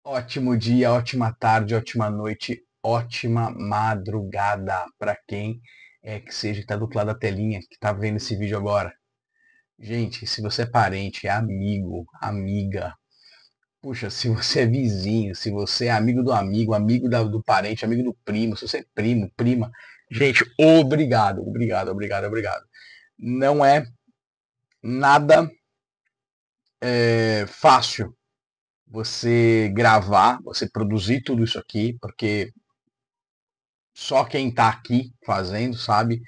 Ótimo dia, ótima tarde, ótima noite, ótima madrugada para quem é que seja que está do outro lado da telinha, que está vendo esse vídeo agora. Gente, se você é parente, é amigo, amiga, puxa, se você é vizinho, se você é amigo do amigo, do parente, amigo do primo, se você é primo, prima, gente, obrigado, obrigado, obrigado, obrigado. Não é nada fácil você gravar, você produzir tudo isso aqui, porque só quem está aqui fazendo sabe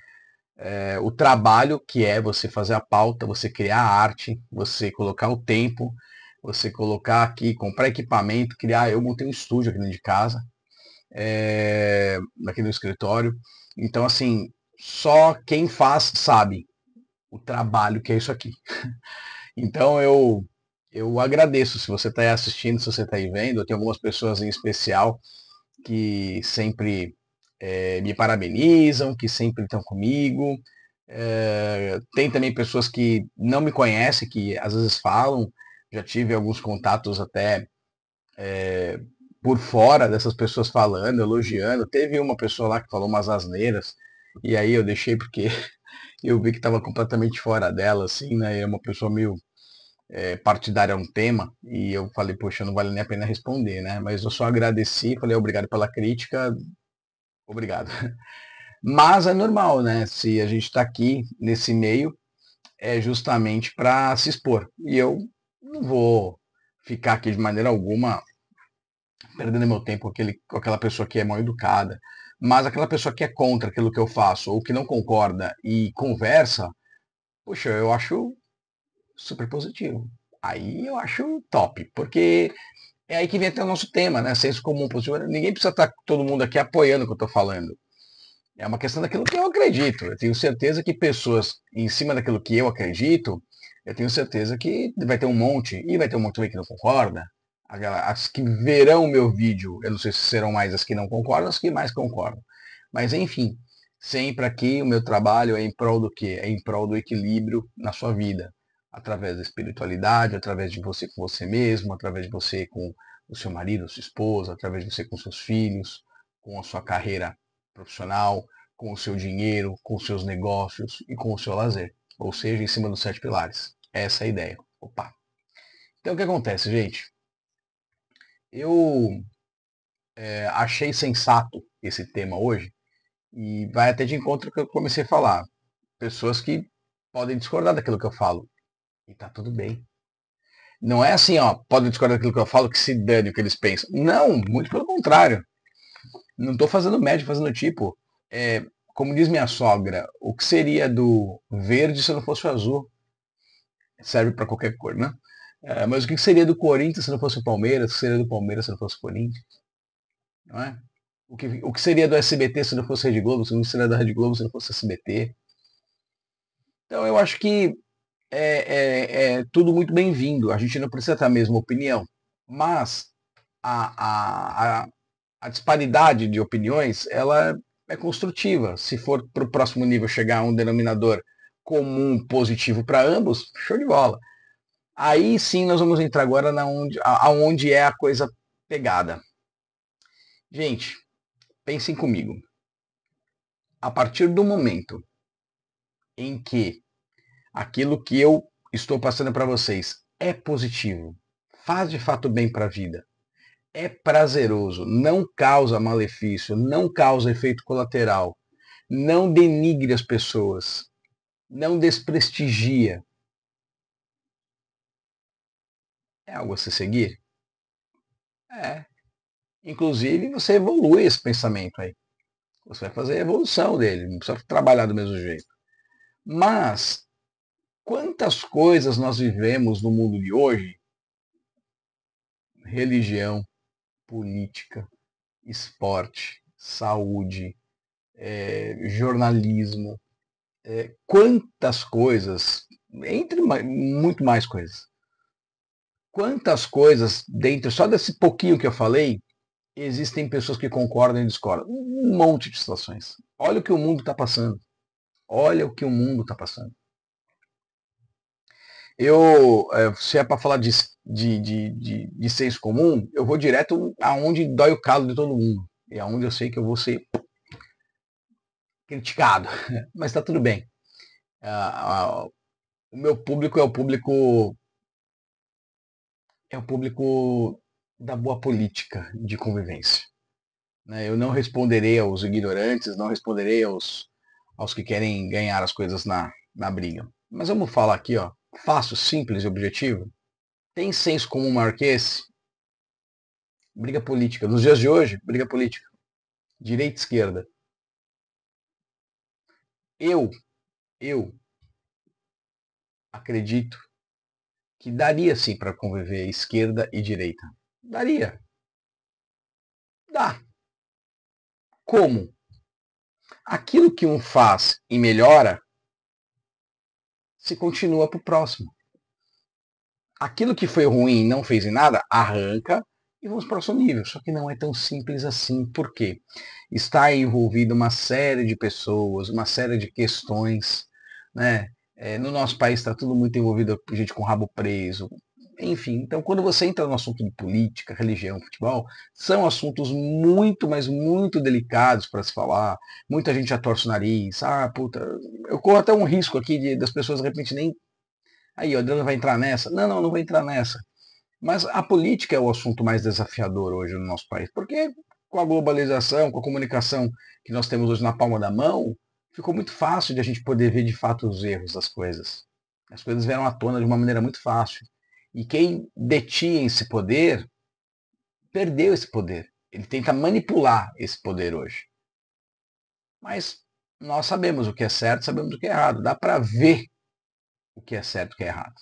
o trabalho que é você fazer a pauta, você criar a arte, você colocar o tempo, você colocar aqui, comprar equipamento, criar. Eu montei um estúdio aqui dentro de casa, aqui no escritório. Então, assim, só quem faz sabe o trabalho que é isso aqui. Então, eu agradeço se você está aí assistindo, se você está aí vendo. Eu tenho algumas pessoas em especial que sempre me parabenizam, que sempre estão comigo. Tem também pessoas que não me conhecem, que às vezes falam. Já tive alguns contatos até por fora dessas pessoas falando, elogiando. Teve uma pessoa lá que falou umas asneiras, e aí eu deixei porque eu vi que estava completamente fora dela, assim, né? É uma pessoa meio partidária a um tema, e eu falei, poxa, não vale nem a pena responder, né? Mas eu só agradeci, falei obrigado pela crítica, obrigado. Mas é normal, né? Se a gente está aqui nesse meio, é justamente para se expor. E eu não vou ficar aqui de maneira alguma perdendo meu tempo com aquela pessoa que é mal educada. Mas aquela pessoa que é contra aquilo que eu faço, ou que não concorda e conversa, poxa, eu acho super positivo. Aí eu acho top, porque é aí que vem até o nosso tema, né? Senso comum positivo. Ninguém precisa estar todo mundo aqui apoiando o que eu estou falando. É uma questão daquilo que eu acredito. Eu tenho certeza que pessoas em cima daquilo que eu acredito, eu tenho certeza que vai ter um monte, e vai ter um monte também que não concorda. As que verão o meu vídeo, eu não sei se serão mais as que não concordam, as que mais concordam. Mas enfim, sempre aqui o meu trabalho é em prol do quê? É em prol do equilíbrio na sua vida. Através da espiritualidade, através de você com você mesmo, através de você com o seu marido, sua esposa, através de você com seus filhos, com a sua carreira profissional, com o seu dinheiro, com os seus negócios e com o seu lazer. Ou seja, em cima dos 7 pilares. Essa é a ideia. Opa. Então o que acontece, gente? Eu achei sensato esse tema hoje e vai até de encontro com o que eu comecei a falar. Pessoas que podem discordar daquilo que eu falo. E tá tudo bem. Não é assim, ó, podem discordar daquilo que eu falo, que se dane o que eles pensam. Não, muito pelo contrário. Não estou fazendo média, fazendo tipo. É, como diz minha sogra, o que seria do verde se não fosse o azul? Serve para qualquer cor, né? Mas o que seria do Corinthians se não fosse o Palmeiras? O que seria do Palmeiras se não fosse o Corinthians? Não é? O que seria do SBT se não fosse Rede Globo? O que seria da Rede Globo se não fosse SBT? Então eu acho que é tudo muito bem-vindo. A gente não precisa ter a mesma opinião. Mas a disparidade de opiniões, ela é construtiva. Se for para o próximo nível chegar a um denominador comum positivo para ambos, show de bola. Aí sim nós vamos entrar agora aonde é a coisa pegada. Gente, pensem comigo. A partir do momento em que aquilo que eu estou passando para vocês é positivo, faz de fato bem para a vida, é prazeroso, não causa malefício, não causa efeito colateral, não denigre as pessoas, não desprestigia, é algo a se seguir? É. Inclusive, você evolui esse pensamento aí. Você vai fazer a evolução dele, não precisa trabalhar do mesmo jeito. Mas, quantas coisas nós vivemos no mundo de hoje? Religião, política, esporte, saúde, jornalismo, quantas coisas, entre muito mais coisas. Quantas coisas, dentro só desse pouquinho que eu falei, existem pessoas que concordam e discordam. Um monte de situações. Olha o que o mundo está passando. Olha o que o mundo está passando. Se é para falar de senso comum, eu vou direto aonde dói o calo de todo mundo. E aonde eu sei que eu vou ser criticado. Mas tá tudo bem. O meu público é o público da boa política de convivência. Né? Eu não responderei aos ignorantes, não responderei aos que querem ganhar as coisas na briga. Mas vamos falar aqui, ó, fácil, simples e objetivo. Tem senso comum maior que esse? Briga política. Nos dias de hoje, briga política. Direita e esquerda. Eu, eu acredito que daria sim para conviver esquerda e direita. Daria. Dá. Como? Aquilo que um faz e melhora, se continua para o próximo. Aquilo que foi ruim e não fez em nada, arranca e vamos para o próximo nível. Só que não é tão simples assim. Por quê? Está envolvido uma série de pessoas, uma série de questões, né? No nosso país está tudo muito envolvido com gente com rabo preso. Enfim, então quando você entra no assunto de política, religião, futebol, são assuntos muito, mas muito delicados para se falar. Muita gente já torce o nariz. Ah, puta, eu corro até um risco aqui das pessoas de repente nem. Aí, o Adriano vai entrar nessa? Não, não, não vai entrar nessa. Mas a política é o assunto mais desafiador hoje no nosso país, porque com a globalização, com a comunicação que nós temos hoje na palma da mão, ficou muito fácil de a gente poder ver de fato os erros das coisas. As coisas vieram à tona de uma maneira muito fácil. E quem detinha esse poder, perdeu esse poder. Ele tenta manipular esse poder hoje. Mas nós sabemos o que é certo, sabemos o que é errado. Dá para ver o que é certo e o que é errado.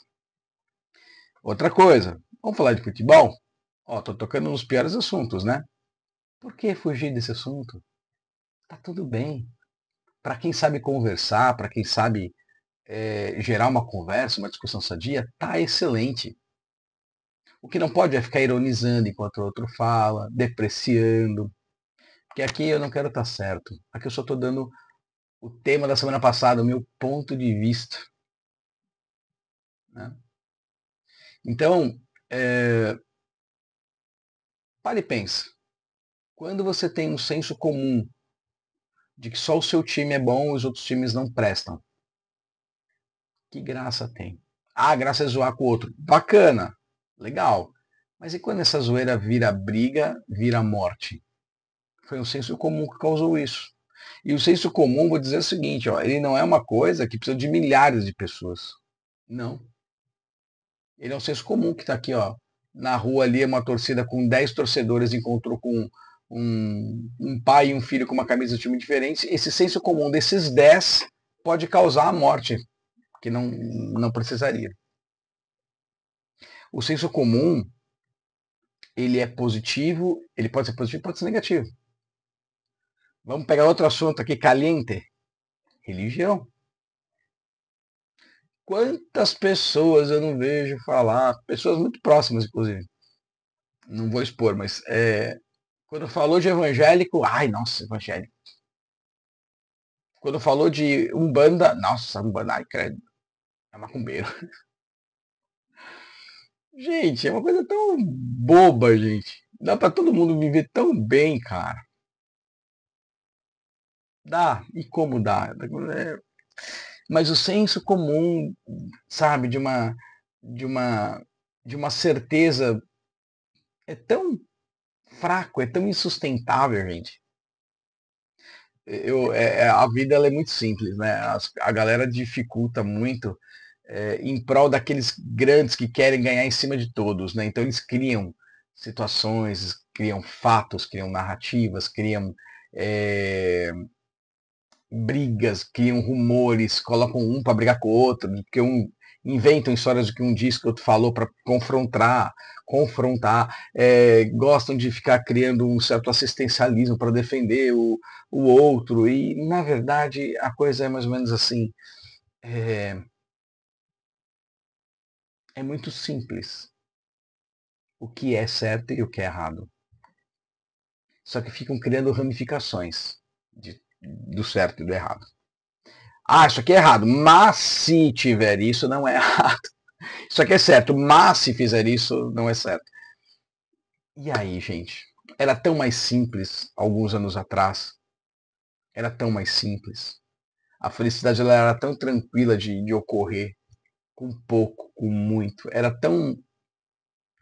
Outra coisa, vamos falar de futebol? Ó, tô tocando nos piores assuntos, né? Por que fugir desse assunto? Tá tudo bem. Para quem sabe conversar, para quem sabe gerar uma conversa, uma discussão sadia, tá excelente. O que não pode é ficar ironizando enquanto o outro fala, depreciando. Porque aqui eu não quero estar certo. Aqui eu só estou dando o tema da semana passada, o meu ponto de vista. Né? Então, pare e pensa. Quando você tem um senso comum de que só o seu time é bom e os outros times não prestam, que graça tem? Ah, a graça é zoar com o outro. Bacana, legal. Mas e quando essa zoeira vira briga, vira morte? Foi um senso comum que causou isso. E o senso comum, vou dizer o seguinte, ó, ele não é uma coisa que precisa de milhares de pessoas. Não. Ele é um senso comum que está aqui, ó. Na rua ali, uma torcida com 10 torcedores encontrou com um pai e um filho com uma camisa de time diferente. Esse senso comum desses 10 pode causar a morte, que não precisaria. O senso comum, ele é positivo, ele pode ser positivo, pode ser negativo. Vamos pegar outro assunto aqui, caliente. Religião. Quantas pessoas eu não vejo falar, pessoas muito próximas, inclusive, não vou expor, mas quando falou de evangélico, ai, nossa, evangélico. Quando falou de Umbanda, nossa, Umbanda, ai, credo, é macumbeiro. Gente, é uma coisa tão boba, gente. Dá pra todo mundo viver tão bem, cara. Dá, e como dá? Mas o senso comum, sabe, de uma, de uma certeza é tão fraco, é tão insustentável, gente. A vida ela é muito simples, né? A galera dificulta muito em prol daqueles grandes que querem ganhar em cima de todos, né? Então eles criam situações, criam fatos, criam narrativas, criam brigas, criam rumores, colocam um para brigar com o outro, porque inventam histórias de que um disse que o outro falou para confrontar, gostam de ficar criando um certo assistencialismo para defender o outro, e na verdade a coisa é mais ou menos assim, é, é muito simples o que é certo e o que é errado. Só que ficam criando ramificações do certo e do errado. Ah, isso aqui é errado, mas se tiver isso, não é errado. Isso aqui é certo, mas se fizer isso, não é certo. E aí, gente? Era tão mais simples alguns anos atrás. Era tão mais simples. A felicidade ela era tão tranquila de ocorrer, com pouco, com muito. Era tão.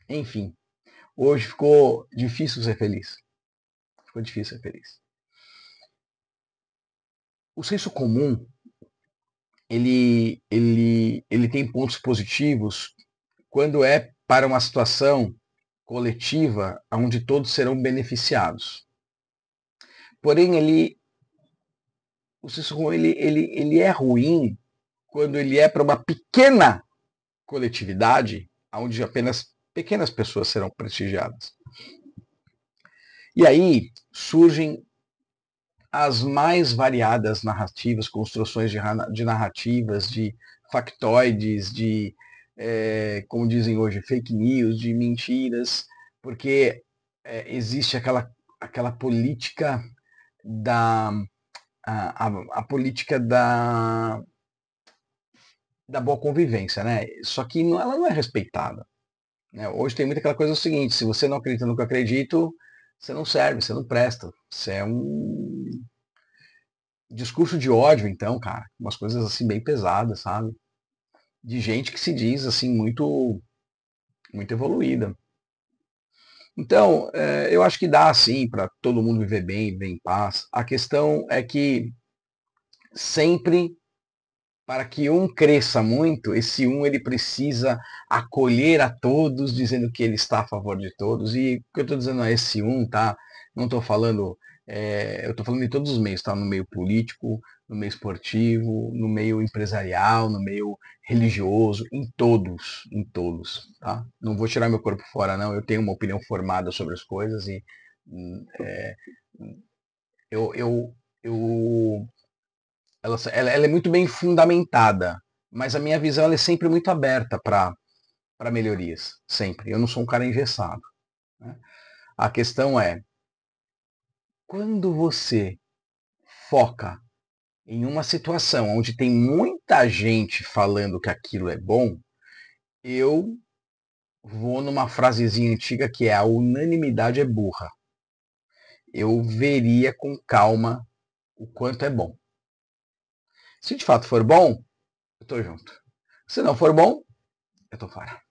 Enfim. Hoje ficou difícil ser feliz. Ficou difícil ser feliz. O senso comum, ele tem pontos positivos quando é para uma situação coletiva onde todos serão beneficiados. Porém, o senso comum ele é ruim quando ele é para uma pequena coletividade, onde apenas pequenas pessoas serão prestigiadas. E aí surgem as mais variadas narrativas, construções de narrativas, de factoides, como dizem hoje, fake news, de mentiras, porque existe aquela política da a política da boa convivência, né? Só que ela não é respeitada. Né? Hoje tem muita aquela coisa seguinte: se você não acredita no que eu acredito, você não serve, você não presta. Você é um discurso de ódio, então, cara, umas coisas assim bem pesadas, sabe? De gente que se diz assim muito evoluída. Então, eu acho que dá assim para todo mundo viver bem, viver em paz. A questão é que sempre para que um cresça muito, esse um ele precisa acolher a todos, dizendo que ele está a favor de todos. E o que eu estou dizendo é esse um, tá? Não estou falando, eu estou falando de todos os meios, tá? No meio político, no meio esportivo, no meio empresarial, no meio religioso, em todos, tá? Não vou tirar meu corpo fora, não. Eu tenho uma opinião formada sobre as coisas e é, eu, eu, eu ela é muito bem fundamentada, mas a minha visão ela é sempre muito aberta para melhorias, sempre. Eu não sou um cara engessado. Né? A questão é, quando você foca em uma situação onde tem muita gente falando que aquilo é bom, eu vou numa frasezinha antiga que é a unanimidade é burra. Eu veria com calma o quanto é bom. Se de fato for bom, eu tô junto. Se não for bom, eu tô fora.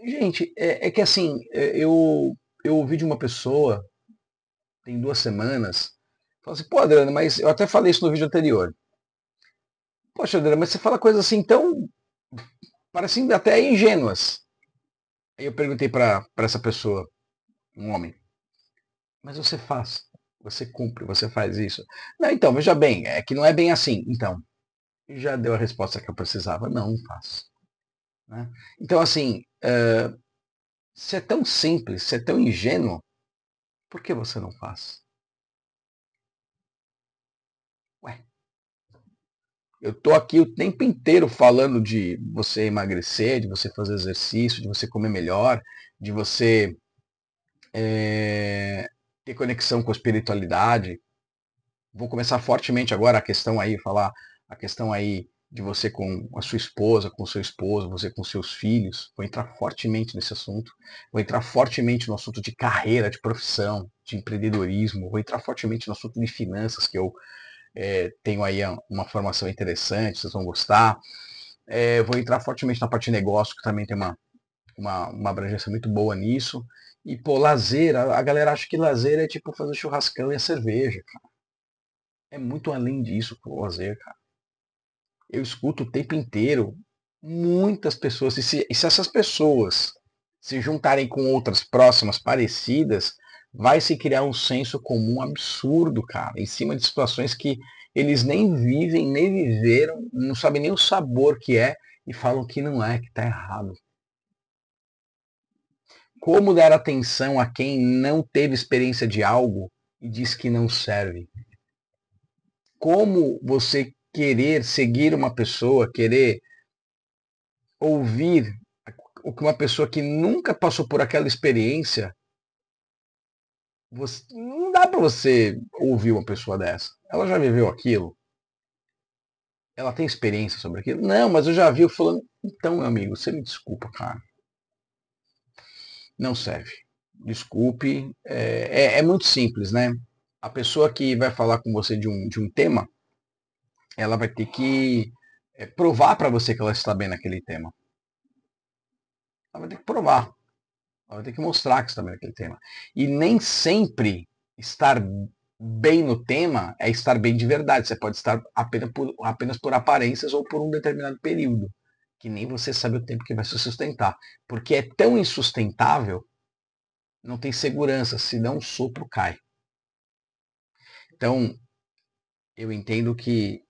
Gente, é que assim, eu ouvi de uma pessoa, tem 2 semanas, falou assim, pô, Adriano, mas eu até falei isso no vídeo anterior. Poxa, Adriano, mas você fala coisas assim tão, parecem até ingênuas. Aí eu perguntei para essa pessoa, um homem, mas você faz, você cumpre, você faz isso. Não, então, veja bem, é que não é bem assim. Então, já deu a resposta que eu precisava. Não, não faço. Né? Então, assim, se é tão simples, se é tão ingênuo, por que você não faz? Ué, eu tô aqui o tempo inteiro falando de você emagrecer, de você fazer exercício, de você comer melhor, de você ter conexão com a espiritualidade. Vou começar fortemente agora a questão aí, falar a questão aí de você com a sua esposa, com o seu esposo, você com seus filhos. Vou entrar fortemente nesse assunto. Vou entrar fortemente no assunto de carreira, de profissão, de empreendedorismo. Vou entrar fortemente no assunto de finanças, que eu tenho aí uma formação interessante, vocês vão gostar. Vou entrar fortemente na parte de negócio, que também tem uma abrangência muito boa nisso. E, pô, lazer, a galera acha que lazer é tipo fazer churrascão e a cerveja. É muito além disso, pô, lazer, cara. Eu escuto o tempo inteiro muitas pessoas, e se essas pessoas se juntarem com outras próximas, parecidas, vai se criar um senso comum absurdo, cara, em cima de situações que eles nem vivem, nem viveram, não sabem nem o sabor que é, e falam que não é, que está errado. Como dar atenção a quem não teve experiência de algo e diz que não serve? Como você querer seguir uma pessoa, querer ouvir o que uma pessoa que nunca passou por aquela experiência, não dá para você ouvir uma pessoa dessa. Ela já viveu aquilo, Ela tem experiência sobre aquilo? Não, mas eu já vi o fulano. Então, meu amigo, você me desculpa, cara. Não serve. Desculpe. É muito simples, né? A pessoa que vai falar com você de um tema, ela vai ter que provar para você que ela está bem naquele tema. Ela vai ter que provar. Ela vai ter que mostrar que está bem naquele tema. E nem sempre estar bem no tema é estar bem de verdade. Você pode estar apenas por aparências ou por um determinado período, que nem você sabe o tempo que vai se sustentar. Porque é tão insustentável, não tem segurança, senão o sopro cai. Então, eu entendo que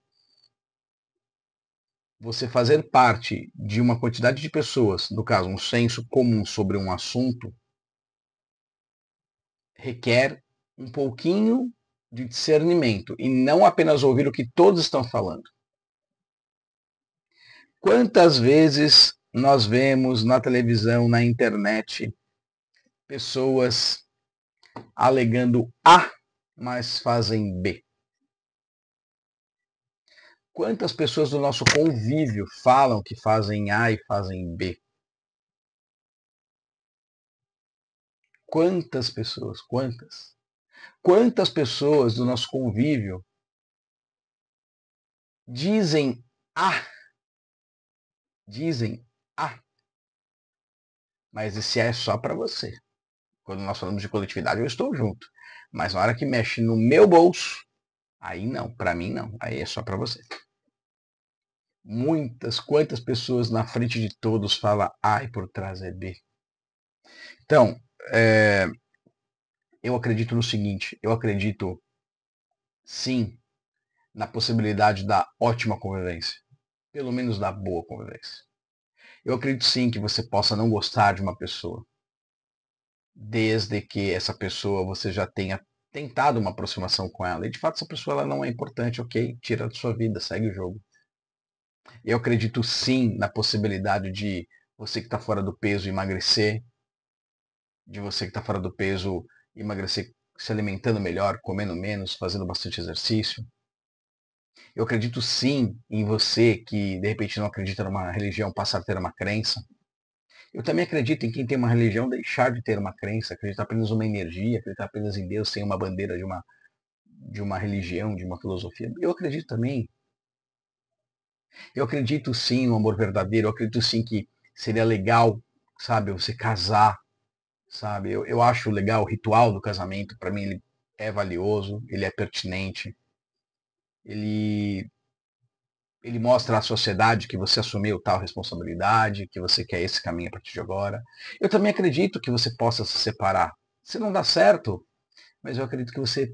você fazer parte de uma quantidade de pessoas, no caso, um senso comum sobre um assunto, requer um pouquinho de discernimento e não apenas ouvir o que todos estão falando. Quantas vezes nós vemos na televisão, na internet, pessoas alegando A, mas fazem B? Quantas pessoas do nosso convívio falam que fazem A e fazem B? Quantas pessoas? Quantas? Quantas pessoas do nosso convívio dizem A, dizem A, mas esse A é só para você. Quando nós falamos de coletividade, eu estou junto. Mas na hora que mexe no meu bolso, aí não, para mim não, aí é só para você. Quantas pessoas na frente de todos falam A e por trás é B? Então, eu acredito no seguinte, eu acredito sim na possibilidade da ótima convivência, pelo menos da boa convivência. Eu acredito sim que você possa não gostar de uma pessoa, desde que essa pessoa você já tenha tentado uma aproximação com ela. E de fato essa pessoa ela não é importante, ok? Tira da sua vida, segue o jogo. Eu acredito sim na possibilidade de você que está fora do peso emagrecer, de você que está fora do peso emagrecer se alimentando melhor, comendo menos, fazendo bastante exercício. Eu acredito sim em você que de repente não acredita numa religião passar a ter uma crença. Eu também acredito em quem tem uma religião deixar de ter uma crença, acreditar apenas numa energia, acreditar apenas em Deus sem uma bandeira de uma religião, de uma filosofia. Eu acredito também. Eu acredito sim no amor verdadeiro, eu acredito sim que seria legal, sabe, você casar, sabe? Eu acho legal o ritual do casamento, para mim ele é valioso, ele é pertinente, ele ele mostra à sociedade que você assumiu tal responsabilidade, que você quer esse caminho a partir de agora. Eu também acredito que você possa se separar. Se não dá certo, mas eu acredito que você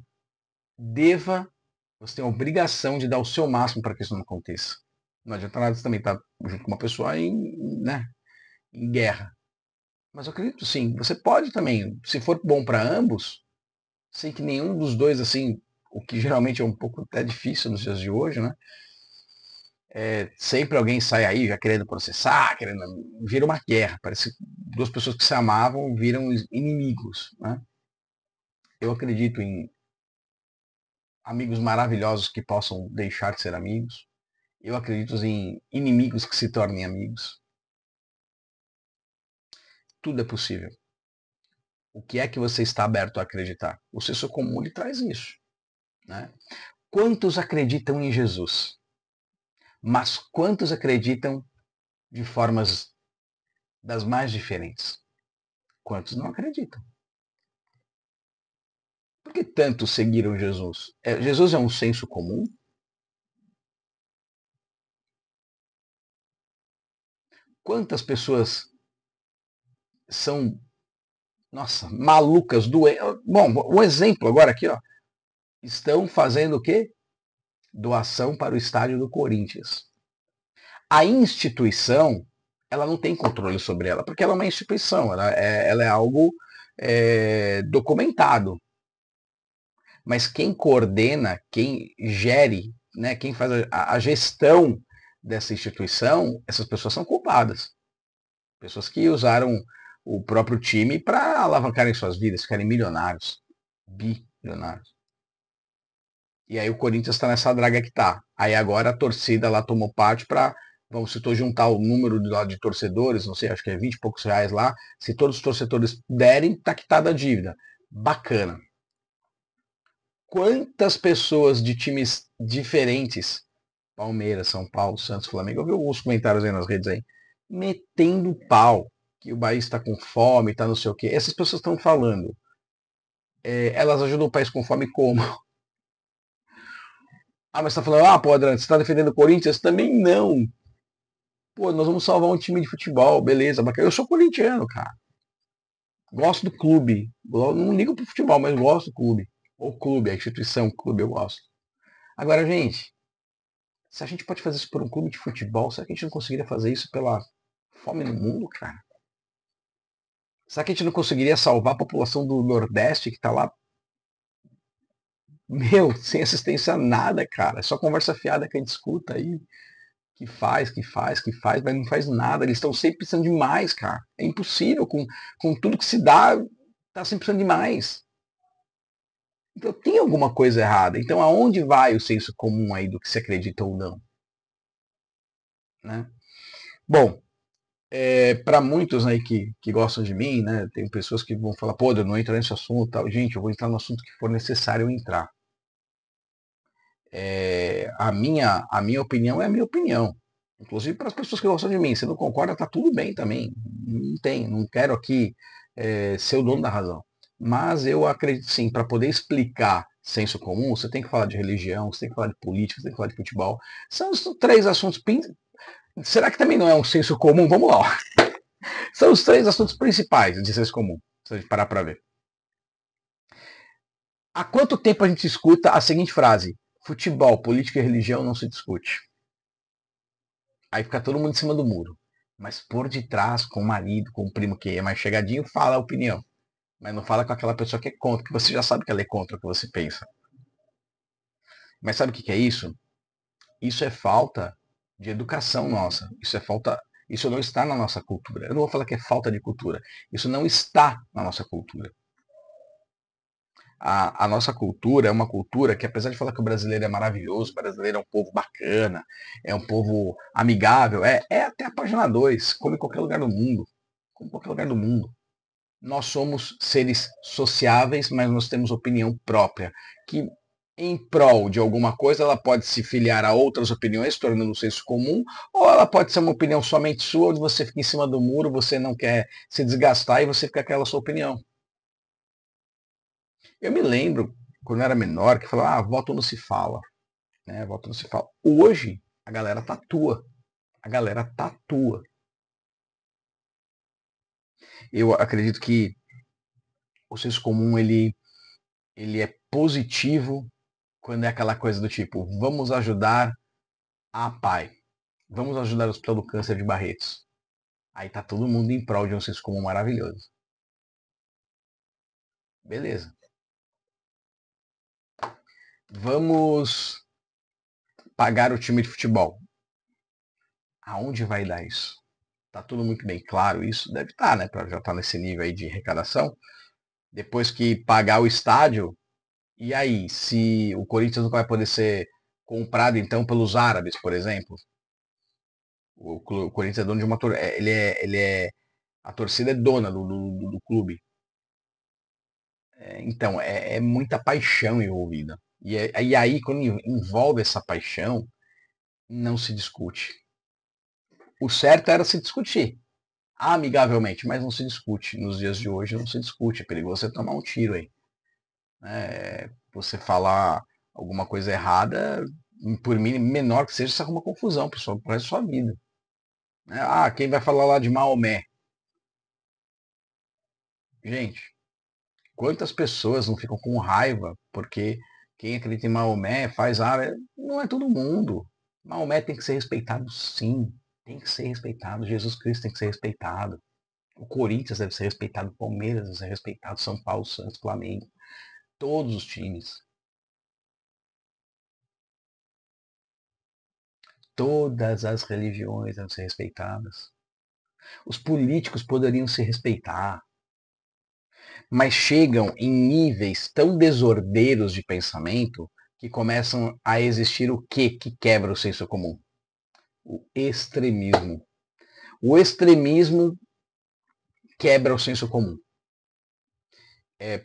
tem a obrigação de dar o seu máximo para que isso não aconteça. Não adianta nada você também estar junto com uma pessoa em guerra. Mas eu acredito sim, você pode também, se for bom para ambos, sem que nenhum dos dois, assim, o que geralmente é um pouco até difícil nos dias de hoje, né? Sempre alguém sai aí já querendo processar, vira uma guerra. Parece que duas pessoas que se amavam viram inimigos, né? Eu acredito em amigos maravilhosos que possam deixar de ser amigos. Eu acredito em inimigos que se tornem amigos. Tudo é possível. O que é que você está aberto a acreditar? O senso comum lhe traz isso, né? Quantos acreditam em Jesus? Mas quantos acreditam de formas das mais diferentes? Quantos não acreditam? Por que tantos seguiram Jesus? Jesus é um senso comum? Quantas pessoas são, nossa, malucas, doentes? Bom, um exemplo agora aqui, ó. Estão fazendo o quê? Doação para o estádio do Corinthians. A instituição, ela não tem controle sobre ela, porque ela é uma instituição, ela é algo documentado. Mas quem coordena, quem gere, né, quem faz a gestão dessa instituição, essas pessoas são culpadas. Pessoas que usaram o próprio time para alavancarem suas vidas, ficarem milionários, bilionários. E aí o Corinthians está nessa draga que tá. Aí agora a torcida lá tomou parte para, vamos se juntar o número de torcedores, não sei, acho que é 20 e poucos reais lá. Se todos os torcedores derem, tá quitada a dívida. Bacana. Quantas pessoas de times diferentes, Palmeiras, São Paulo, Santos, Flamengo, eu vi alguns comentários aí nas redes aí, metendo pau, que o Bahia está com fome, tá não sei o quê. Essas pessoas estão falando. Elas ajudam o país com fome como? Ah, mas você tá falando, pô, Adriano, você tá defendendo o Corinthians? Também não. Pô, nós vamos salvar um time de futebol, beleza, bacana. Eu sou corintiano, cara. Gosto do clube. Não ligo pro futebol, mas gosto do clube. O clube, a instituição, o clube, eu gosto. Agora, gente, se a gente pode fazer isso por um clube de futebol, será que a gente não conseguiria fazer isso pela fome no mundo, cara? Será que a gente não conseguiria salvar a população do Nordeste que tá lá, meu, sem assistência a nada, cara? É só conversa fiada que a gente escuta aí. Que faz, mas não faz nada. Eles estão sempre precisando de mais, cara. É impossível. Com tudo que se dá, tá sempre precisando de mais. Então tem alguma coisa errada. Então aonde vai o senso comum aí do que se acredita ou não? Né? Bom, para muitos aí que gostam de mim, né, tem pessoas que vão falar, pô, eu não entro nesse assunto, tal. Gente, eu vou entrar no assunto que for necessário eu entrar. A minha opinião é a minha opinião. Inclusive para as pessoas que gostam de mim. Se não concorda, tá tudo bem também. Não quero aqui ser o dono da razão. Mas eu acredito sim, para poder explicar senso comum, você tem que falar de religião, você tem que falar de política, você tem que falar de futebol. São os três assuntos. Será que também não é um senso comum? Vamos lá. Ó. São os três assuntos principais de senso comum, se a gente parar para ver. Há quanto tempo a gente escuta a seguinte frase: futebol, política e religião não se discute? Aí fica todo mundo em cima do muro. Mas por detrás, com o marido, com o primo que é mais chegadinho, fala a opinião. Mas não fala com aquela pessoa que é contra, que você já sabe que ela é contra o que você pensa. Mas sabe o que é isso? Isso é falta de educação nossa. Isso é falta. Isso não está na nossa cultura. Eu não vou falar que é falta de cultura. Isso não está na nossa cultura. A nossa cultura é uma cultura que, apesar de falar que o brasileiro é maravilhoso, o brasileiro é um povo bacana, é um povo amigável, é até a página 2, como em qualquer lugar do mundo. Como em qualquer lugar do mundo. Nós somos seres sociáveis, mas nós temos opinião própria, que em prol de alguma coisa ela pode se filiar a outras opiniões, tornando um senso comum, ou ela pode ser uma opinião somente sua, onde você fica em cima do muro, você não quer se desgastar e você fica com aquela sua opinião. Eu me lembro, quando eu era menor, que falava, voto não se fala. Né? Voto não se fala. Hoje, a galera tatua. A galera tatua. Eu acredito que o senso comum, ele é positivo quando é aquela coisa do tipo, vamos ajudar a PAI. Vamos ajudar o Hospital do Câncer de Barretos. Aí tá todo mundo em prol de um senso comum maravilhoso. Beleza. Vamos pagar o time de futebol. Aonde vai dar isso? Tá tudo muito bem claro isso? Deve estar, né? Para já estar nesse nível aí de arrecadação. Depois que pagar o estádio, e aí? Se o Corinthians não vai poder ser comprado então pelos árabes, por exemplo? O Corinthians é dono de uma torcida. A torcida é dona do clube. Então, é muita paixão envolvida. E aí, quando envolve essa paixão, não se discute. O certo era se discutir, amigavelmente, mas não se discute. Nos dias de hoje não se discute. É perigoso você tomar um tiro aí. Você falar alguma coisa errada, por mim, menor que seja, você arruma confusão pro resto da sua vida. Quem vai falar lá de Maomé? Gente, quantas pessoas não ficam com raiva porque quem acredita em Maomé faz não é todo mundo. Maomé tem que ser respeitado, sim. Tem que ser respeitado. Jesus Cristo tem que ser respeitado. O Corinthians deve ser respeitado. O Palmeiras deve ser respeitado. São Paulo, Santos, Flamengo. Todos os times. Todas as religiões devem ser respeitadas. Os políticos poderiam se respeitar. Mas chegam em níveis tão desordeiros de pensamento que começam a existir o que quebra o senso comum? O extremismo. O extremismo quebra o senso comum.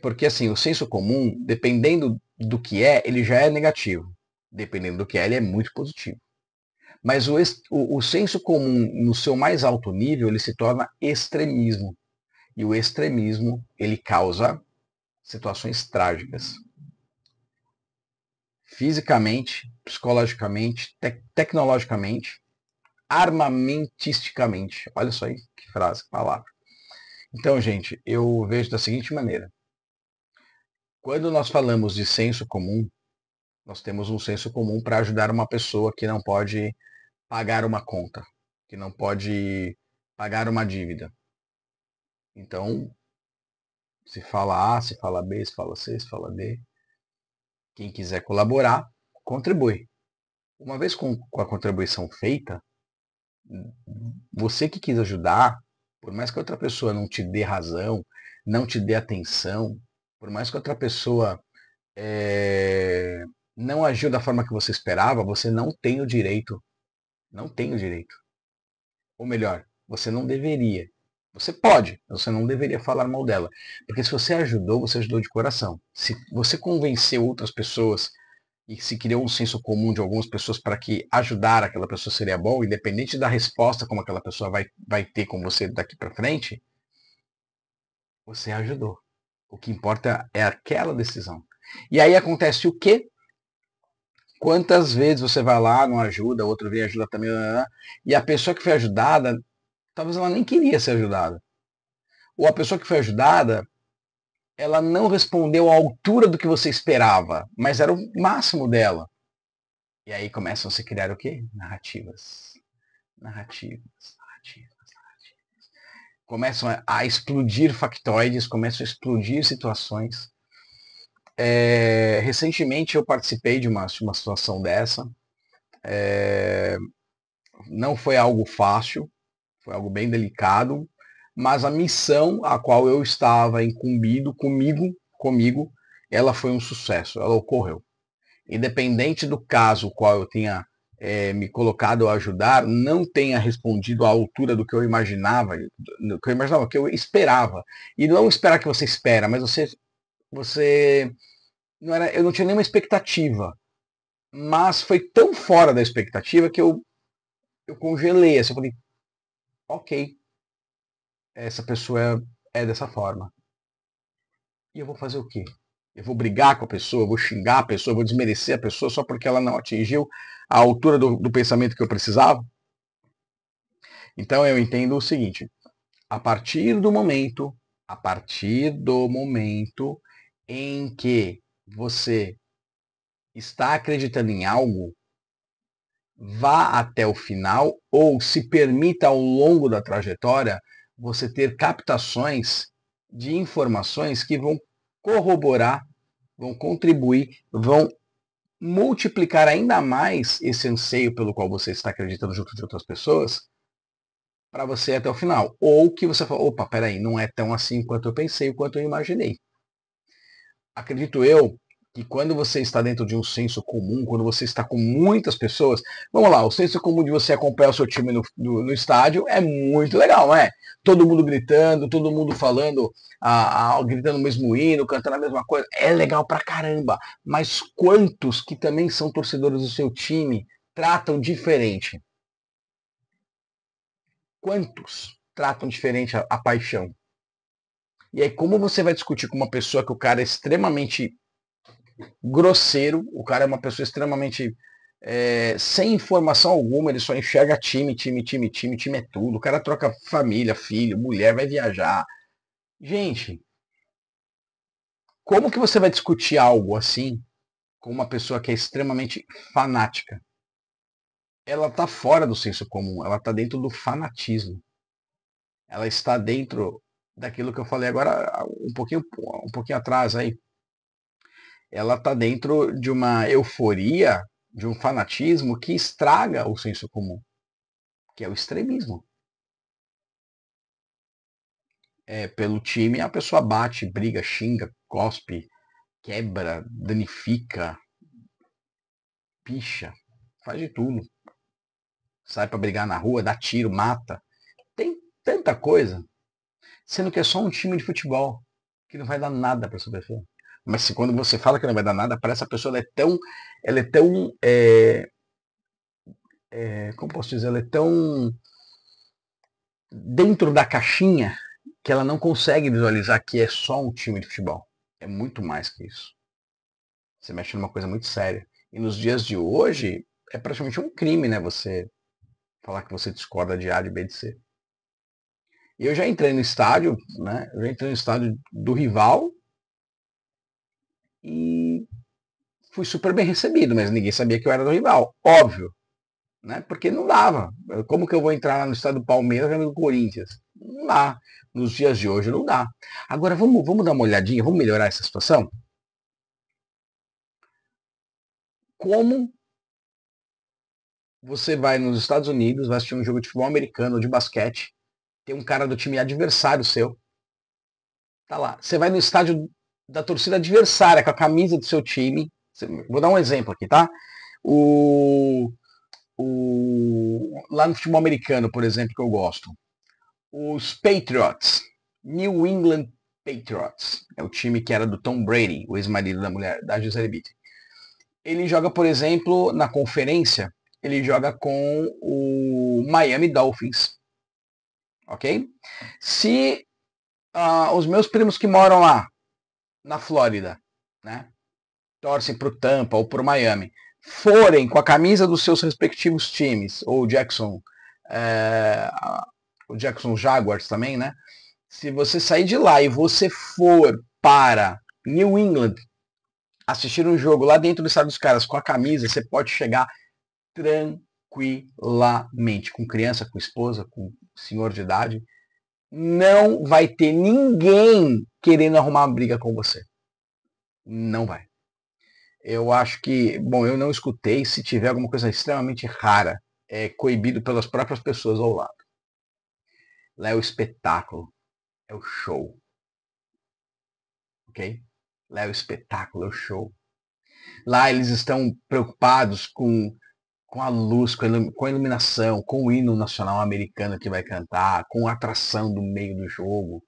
Porque assim, o senso comum, dependendo do que ele já é negativo. Dependendo do que ele é muito positivo. Mas o senso comum, no seu mais alto nível, ele se torna extremismo. E o extremismo, ele causa situações trágicas. Fisicamente, psicologicamente, tecnologicamente, armamentisticamente. Olha só aí que frase, que palavra. Então, gente, eu vejo da seguinte maneira. Quando nós falamos de senso comum, nós temos um senso comum para ajudar uma pessoa que não pode pagar uma conta, que não pode pagar uma dívida. Então, se fala A, se fala B, se fala C, se fala D. Quem quiser colaborar, contribui. Uma vez com a contribuição feita, você que quis ajudar, por mais que outra pessoa não te dê razão, não te dê atenção, por mais que outra pessoa não agiu da forma que você esperava, você não tem o direito. Não tem o direito. Ou melhor, você não deveria. Você pode, mas você não deveria falar mal dela. Porque se você ajudou de coração. Se você convenceu outras pessoas e se criou um senso comum de algumas pessoas para que ajudar aquela pessoa seria bom, independente da resposta como aquela pessoa vai ter com você daqui para frente, você ajudou. O que importa é aquela decisão. E aí acontece o quê? Quantas vezes você vai lá, não ajuda, outro vem ajuda também, e a pessoa que foi ajudada, talvez ela nem queria ser ajudada. Ou a pessoa que foi ajudada, ela não respondeu à altura do que você esperava, mas era o máximo dela. E aí começam a se criar o quê? Narrativas. Narrativas, narrativas, narrativas. Começam a explodir factoides, começam a explodir situações. Recentemente eu participei de uma situação dessa. Não foi algo fácil, foi algo bem delicado, mas a missão a qual eu estava incumbido comigo, ela foi um sucesso, ela ocorreu. Independente do caso qual eu tenha me colocado a ajudar, não tenha respondido à altura do que eu imaginava, que eu esperava. E não esperar que você espera, mas você não era, eu não tinha nenhuma expectativa. Mas foi tão fora da expectativa que eu congelei. Assim, eu falei, ok, essa pessoa é dessa forma. E eu vou fazer o quê? Eu vou brigar com a pessoa, eu vou xingar a pessoa, eu vou desmerecer a pessoa só porque ela não atingiu a altura do pensamento que eu precisava? Então eu entendo o seguinte, a partir do momento em que você está acreditando em algo, vá até o final ou se permita ao longo da trajetória você ter captações de informações que vão corroborar, vão contribuir, vão multiplicar ainda mais esse anseio pelo qual você está acreditando junto de outras pessoas para você ir até o final. Ou que você fala, opa, peraí, não é tão assim quanto eu pensei, quanto eu imaginei. Acredito eu que quando você está dentro de um senso comum, quando você está com muitas pessoas, vamos lá, o senso comum de você acompanhar o seu time no estádio é muito legal, não é? Todo mundo gritando, todo mundo falando, gritando o mesmo hino, cantando a mesma coisa, é legal pra caramba. Mas quantos que também são torcedores do seu time tratam diferente? Quantos tratam diferente a paixão? E aí, como você vai discutir com uma pessoa que o cara é extremamente grosseiro, o cara é uma pessoa extremamente sem informação alguma, ele só enxerga time é tudo, o cara troca família, filho, mulher, vai viajar. Gente, como que você vai discutir algo assim com uma pessoa que é extremamente fanática? Ela está fora do senso comum, ela está dentro do fanatismo. Ela está dentro daquilo que eu falei agora um pouquinho atrás aí. Ela está dentro de uma euforia, de um fanatismo que estraga o senso comum, que é o extremismo. Pelo time, a pessoa bate, briga, xinga, cospe, quebra, danifica, picha, faz de tudo. Sai pra brigar na rua, dá tiro, mata. Tem tanta coisa. Sendo que é só um time de futebol, que não vai dar nada pra essa pessoa. Mas se quando você fala que não vai dar nada, parece que a pessoa ela é tão, como posso dizer, ela é tão dentro da caixinha que ela não consegue visualizar que é só um time de futebol. É muito mais que isso. Você mexe numa coisa muito séria. E nos dias de hoje, é praticamente um crime, né? Você falar que você discorda de A, de B, de C. E eu já entrei no estádio, né? Eu já entrei no estádio do rival e fui super bem recebido, mas ninguém sabia que eu era do rival. Óbvio, né? Porque não dava. Como que eu vou entrar lá no estádio do Palmeiras e do Corinthians? Não dá. Nos dias de hoje não dá. Agora vamos dar uma olhadinha, vamos melhorar essa situação? Como você vai nos Estados Unidos, vai assistir um jogo de futebol americano ou de basquete, tem um cara do time adversário seu, tá lá. Você vai no estádio da torcida adversária com a camisa do seu time. Vou dar um exemplo aqui, tá? O, lá no futebol americano, por exemplo, que eu gosto. Os Patriots, New England Patriots, é o time que era do Tom Brady, o ex-marido da mulher, da Gisele Bündchen. Ele joga, por exemplo, na conferência, ele joga com o Miami Dolphins, ok? Se os meus primos que moram lá, na Flórida, né, torcem para o Tampa ou para o Miami, forem com a camisa dos seus respectivos times, ou o Jackson Jaguars também, né? Se você sair de lá e você for para New England assistir um jogo lá dentro do estado dos caras com a camisa, você pode chegar tranquilamente, com criança, com esposa, com senhor de idade. Não vai ter ninguém querendo arrumar uma briga com você. Não vai. Eu acho que, bom, eu não escutei, se tiver alguma coisa extremamente rara, é coibido pelas próprias pessoas ao lado. Lá é o espetáculo, é o show. Ok? Lá é o espetáculo, é o show. Lá eles estão preocupados com a luz, com a iluminação, com o hino nacional americano que vai cantar, com a atração do meio do jogo.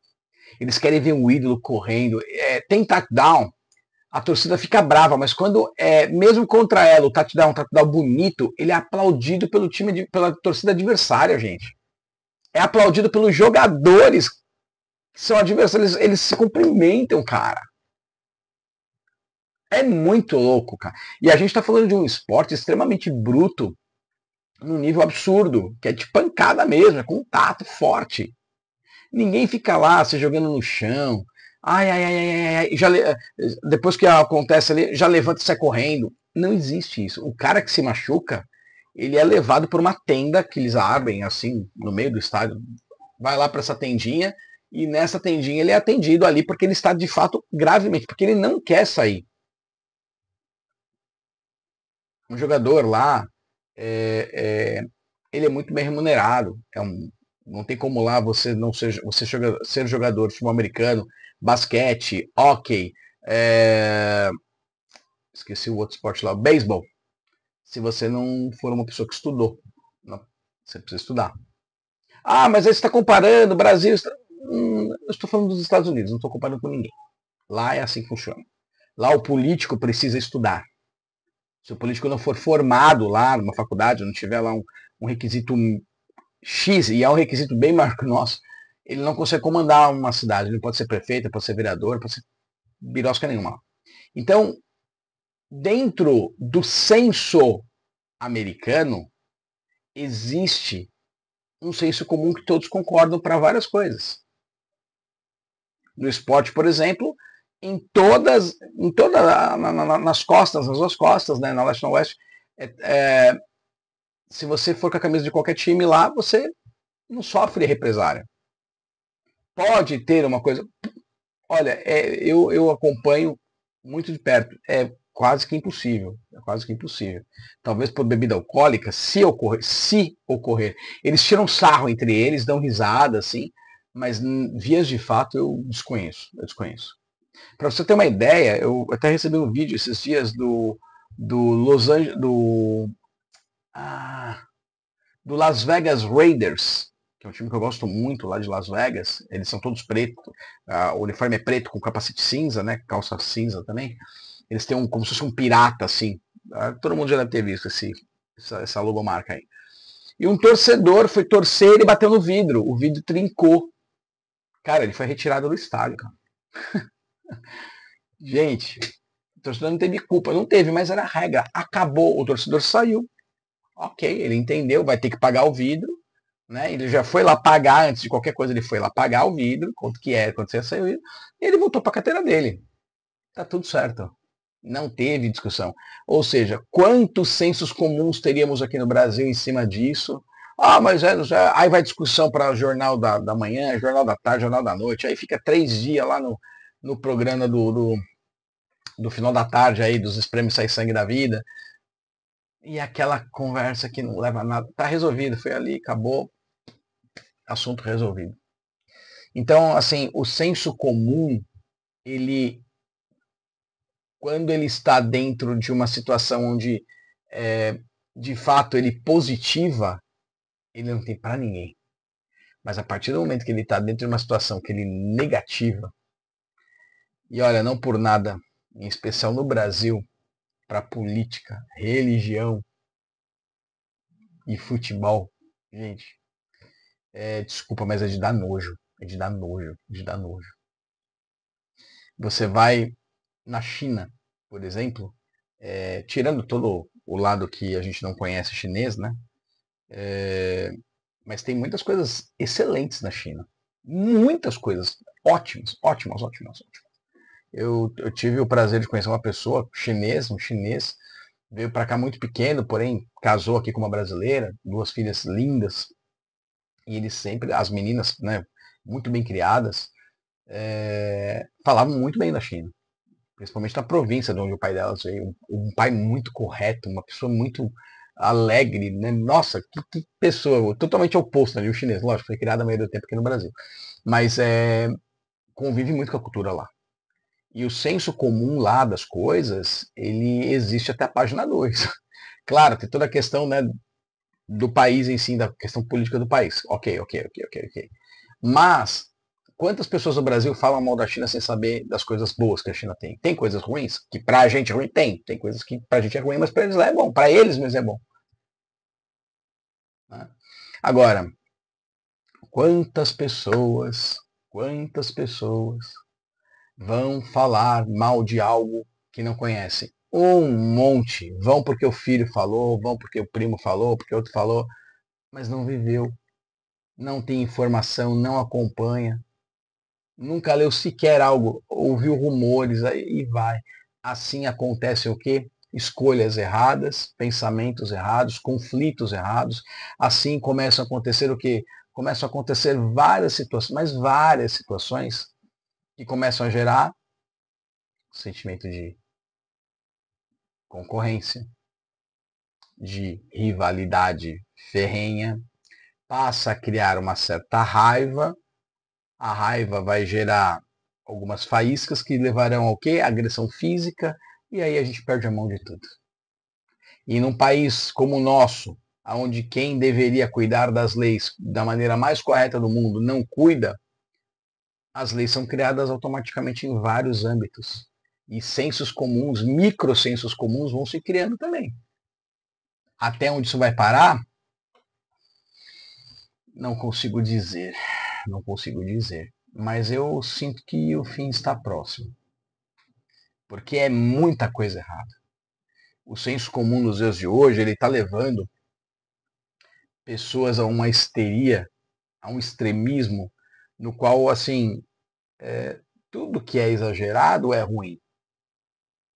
Eles querem ver um ídolo correndo. Tem touchdown, a torcida fica brava, mas quando mesmo contra ela, o touchdown, um touchdown bonito, ele é aplaudido pela torcida adversária, gente. É aplaudido pelos jogadores que são adversários, eles se cumprimentam, cara. É muito louco, cara. E a gente tá falando de um esporte extremamente bruto, num nível absurdo, que é de pancada mesmo, é contato forte. Ninguém fica lá se jogando no chão. Ai, ai, ai, ai, ai, depois que acontece ali, já levanta e sai correndo. Não existe isso. O cara que se machuca, ele é levado por uma tenda que eles abrem assim no meio do estádio. Vai lá para essa tendinha e nessa tendinha ele é atendido ali porque ele está de fato gravemente, porque ele não quer sair. Um jogador lá, é, é, ele é muito bem remunerado. Não tem como lá você não ser jogador de futebol americano, basquete, hóquei, esqueci o outro esporte lá, beisebol. Se você não for uma pessoa que estudou, não, você precisa estudar. Ah, mas aí você está comparando Brasil. Eu estou falando dos Estados Unidos, não estou comparando com ninguém. Lá é assim que funciona. Lá o político precisa estudar. Se o político não for formado lá numa faculdade, não tiver lá um requisito X, e é um requisito bem maior que o nosso, ele não consegue comandar uma cidade. Ele pode ser prefeito, pode ser vereador, pode ser birosca nenhuma. Então, dentro do censo americano, existe um senso comum que todos concordam para várias coisas. No esporte, por exemplo, nas costas, nas duas costas, né, na leste e na oeste, se você for com a camisa de qualquer time lá, você não sofre represária. Pode ter uma coisa. Olha, eu acompanho muito de perto. É quase que impossível. É quase que impossível. Talvez por bebida alcoólica, se ocorrer. Eles tiram sarro entre eles, dão risada, assim, mas vias de fato eu desconheço. Para você ter uma ideia, eu até recebi um vídeo esses dias do Los Angeles, ah, do Las Vegas Raiders, que é um time que eu gosto muito lá de Las Vegas. Eles são todos pretos, o uniforme é preto com capacete cinza, né? Calça cinza também. Eles têm como se fosse um pirata, assim. Todo mundo já deve ter visto essa logomarca aí. E um torcedor foi torcer e bateu no vidro. O vidro trincou. Cara, ele foi retirado do estádio, cara. Gente, o torcedor não teve culpa. Não teve, mas era a regra. Acabou, o torcedor saiu. Ok, ele entendeu, vai ter que pagar o vidro. Né? Ele já foi lá pagar, antes de qualquer coisa, ele foi lá pagar o vidro, quanto que é, quanto você saiu, e ele voltou para a carteira dele. Tá tudo certo. Não teve discussão. Ou seja, quantos sensos comuns teríamos aqui no Brasil em cima disso? Ah, mas aí vai discussão para o Jornal da Manhã, Jornal da Tarde, Jornal da Noite, aí fica 3 dias lá no programa do final da tarde aí, dos esprêmios Sai Sangue da Vida. E aquela conversa que não leva a nada. Tá resolvido, foi ali, acabou, assunto resolvido. Então, assim, o senso comum, ele, quando ele está dentro de uma situação onde, de fato, ele positiva, ele não tem para ninguém. Mas a partir do momento que ele está dentro de uma situação que ele negativa, e olha, não por nada, em especial no Brasil, para política, religião e futebol, gente, desculpa, mas é de dar nojo. É de dar nojo, de dar nojo. Você vai na China, por exemplo, tirando todo o lado que a gente não conhece chinês, né? Mas tem muitas coisas excelentes na China. Muitas coisas ótimas, ótimas, ótimas, ótimas. Eu tive o prazer de conhecer uma pessoa chinês, um chinês, veio para cá muito pequeno, porém casou aqui com uma brasileira, 2 filhas lindas, e eles sempre, as meninas, né, muito bem criadas, falavam muito bem da China. Principalmente na província de onde o pai delas veio, um pai muito correto, uma pessoa muito alegre, né? Nossa, que pessoa, totalmente oposto ali, o chinês, lógico, foi criado a maioria do tempo aqui no Brasil, mas convive muito com a cultura lá. E o senso comum lá das coisas, ele existe até a página 2. Claro, tem toda a questão, né, do país em si, da questão política do país. Ok. Mas quantas pessoas no Brasil falam mal da China sem saber das coisas boas que a China tem? Tem coisas ruins? Que pra gente é ruim? Tem. Tem coisas que pra gente é ruim, mas pra eles lá é bom. Pra eles mesmo é bom. Né? Agora, quantas pessoas vão falar mal de algo que não conhecem? Um monte. Vão porque o filho falou, vão porque o primo falou, porque outro falou, mas não viveu, não tem informação, não acompanha, nunca leu sequer algo, ouviu rumores, aí vai. Assim acontece o quê? Escolhas erradas, pensamentos errados, conflitos errados. Assim começam a acontecer o quê? Começam a acontecer várias situações, mas várias situações que começam a gerar sentimento de concorrência, de rivalidade ferrenha, passa a criar uma certa raiva. A raiva vai gerar algumas faíscas que levarão ao quê? Agressão física, e aí a gente perde a mão de tudo. E num país como o nosso, onde quem deveria cuidar das leis da maneira mais correta do mundo não cuida, as leis são criadas automaticamente em vários âmbitos. E sensos comuns, microsensos comuns vão se criando também. Até onde isso vai parar? Não consigo dizer. Não consigo dizer. Mas eu sinto que o fim está próximo. Porque é muita coisa errada. O senso comum nos dias de hoje, ele está levando pessoas a uma histeria, a um extremismo, no qual, assim, tudo que é exagerado é ruim.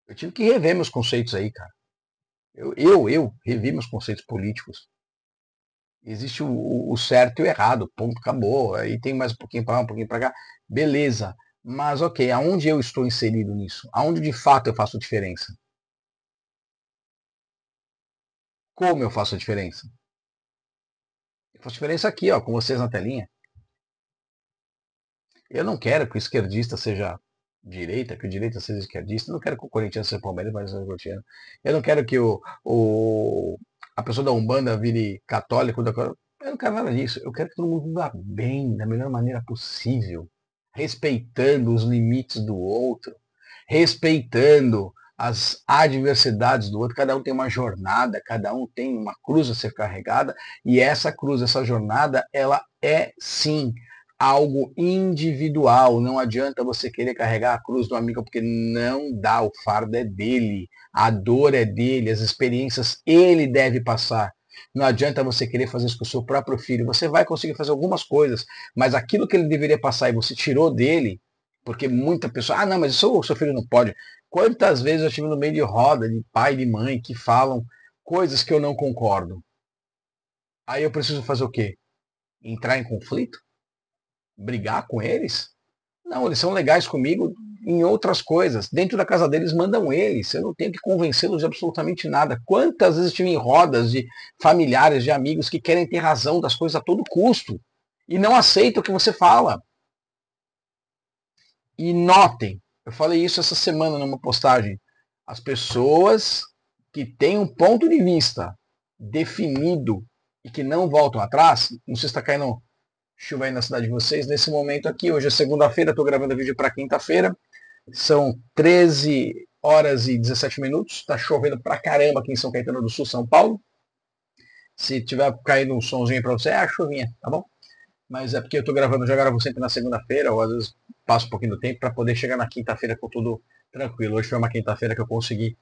Eu tive que rever meus conceitos aí, cara. Eu revi meus conceitos políticos. Existe o certo e o errado, ponto, acabou. Aí tem mais um pouquinho para lá, um pouquinho para cá. Beleza. Mas, ok, aonde eu estou inserido nisso? Aonde de fato eu faço diferença? Como eu faço a diferença? Eu faço diferença aqui, ó, com vocês na telinha. Eu não quero que o esquerdista seja direita, que o direita seja esquerdista. Eu não quero que o Corinthians seja Palmeiras, mas seja corintiano. Eu não quero que a pessoa da Umbanda vire católico. Eu não quero nada disso. Eu quero que todo mundo viva bem, da melhor maneira possível, respeitando os limites do outro, respeitando as adversidades do outro. Cada um tem uma jornada, cada um tem uma cruz a ser carregada, e essa cruz, essa jornada, ela é sim algo individual. Não adianta você querer carregar a cruz do amigo, porque não dá, o fardo é dele, a dor é dele, as experiências ele deve passar. Não adianta você querer fazer isso com o seu próprio filho. Você vai conseguir fazer algumas coisas, mas aquilo que ele deveria passar e você tirou dele, porque muita pessoa, não, mas o seu filho não pode. Quantas vezes eu estive no meio de roda de pai e de mãe que falam coisas que eu não concordo? Aí eu preciso fazer o quê? Entrar em conflito? Brigar com eles? Não, eles são legais comigo em outras coisas. Dentro da casa deles mandam eles. Eu não tenho que convencê-los de absolutamente nada. Quantas vezes estive em rodas de familiares, de amigos que querem ter razão das coisas a todo custo e não aceitam o que você fala. E notem, eu falei isso essa semana numa postagem. As pessoas que têm um ponto de vista definido e que não voltam atrás, não sei se está caindo chuva aí na cidade de vocês, nesse momento aqui, hoje é segunda-feira, estou gravando o vídeo para quinta-feira, são 13 horas e 17 minutos, está chovendo pra caramba aqui em São Caetano do Sul, São Paulo. Se tiver caindo um sonzinho para você, é a chuvinha, tá bom? Mas é porque eu estou gravando, já gravo sempre na segunda-feira, ou às vezes passo um pouquinho do tempo para poder chegar na quinta-feira com tudo tranquilo. Hoje foi uma quinta-feira que eu consegui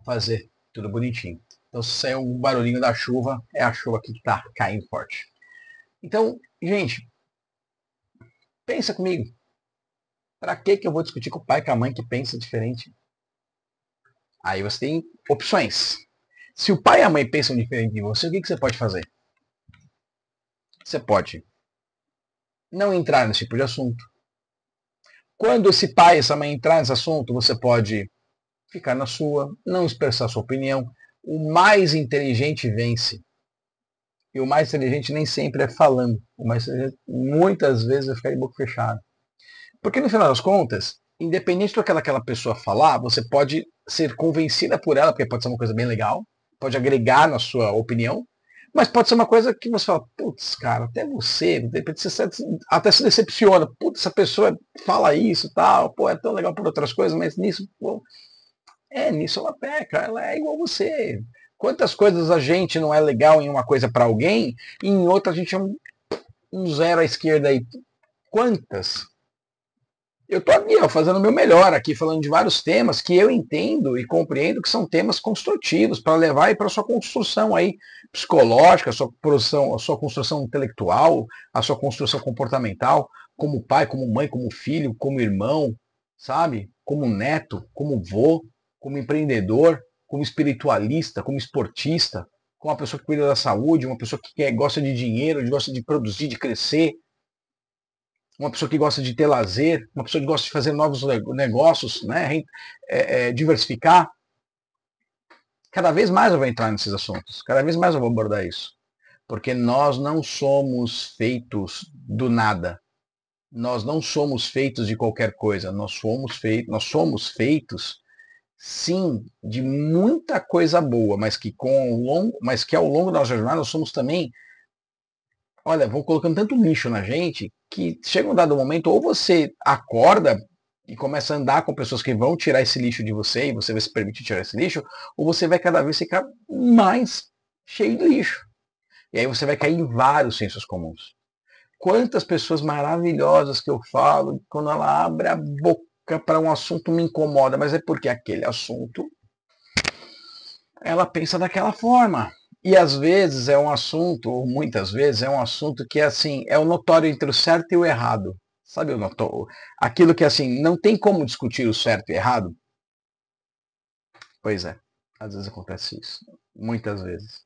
fazer tudo bonitinho. Então se sair um barulhinho da chuva, é a chuva aqui que está caindo forte. Então, gente, pensa comigo. Para que eu vou discutir com o pai e com a mãe que pensa diferente? Aí você tem opções. Se o pai e a mãe pensam diferente de você, o que você pode fazer? Você pode não entrar nesse tipo de assunto. Quando esse pai e essa mãe entrar nesse assunto, você pode ficar na sua, não expressar sua opinião. O mais inteligente vence. E o mais inteligente nem sempre é falando. O mais inteligente muitas vezes é ficar de boca fechada. Porque no final das contas, independente do que aquela pessoa falar, você pode ser convencida por ela, porque pode ser uma coisa bem legal, pode agregar na sua opinião, mas pode ser uma coisa que você fala, putz, cara, até você, de repente você até se decepciona, putz, essa pessoa fala isso e tal, pô, é tão legal por outras coisas, mas nisso, pô, nisso ela peca, ela é igual você. Quantas coisas a gente não é legal em uma coisa para alguém, e em outra a gente é um zero à esquerda aí. Quantas? Eu estou aqui, ó, fazendo o meu melhor aqui, falando de vários temas que eu entendo e compreendo que são temas construtivos para levar para a sua construção aí psicológica, a sua construção intelectual, a sua construção comportamental, como pai, como mãe, como filho, como irmão, sabe? Como neto, como vô, como empreendedor, como espiritualista, como esportista, como uma pessoa que cuida da saúde, uma pessoa que gosta de dinheiro, gosta de produzir, de crescer, uma pessoa que gosta de ter lazer, uma pessoa que gosta de fazer novos negócios, né, diversificar. Cada vez mais eu vou entrar nesses assuntos, cada vez mais eu vou abordar isso. Porque nós não somos feitos do nada. Nós não somos feitos de qualquer coisa. Nós somos feitos, sim, de muita coisa boa, mas que ao longo da nossa jornada nós somos também, olha, vão colocando tanto lixo na gente que chega um dado momento, ou você acorda e começa a andar com pessoas que vão tirar esse lixo de você e você vai se permitir tirar esse lixo, ou você vai cada vez ficar mais cheio de lixo. E aí você vai cair em vários sensos comuns. Quantas pessoas maravilhosas que eu falo, quando ela abre a boca para um assunto me incomoda, mas é porque aquele assunto ela pensa daquela forma. E às vezes é um assunto, ou muitas vezes é um assunto que assim, é o notório entre o certo e o errado. Sabe o notório? Aquilo que assim, não tem como discutir o certo e errado? Pois é, às vezes acontece isso. Muitas vezes.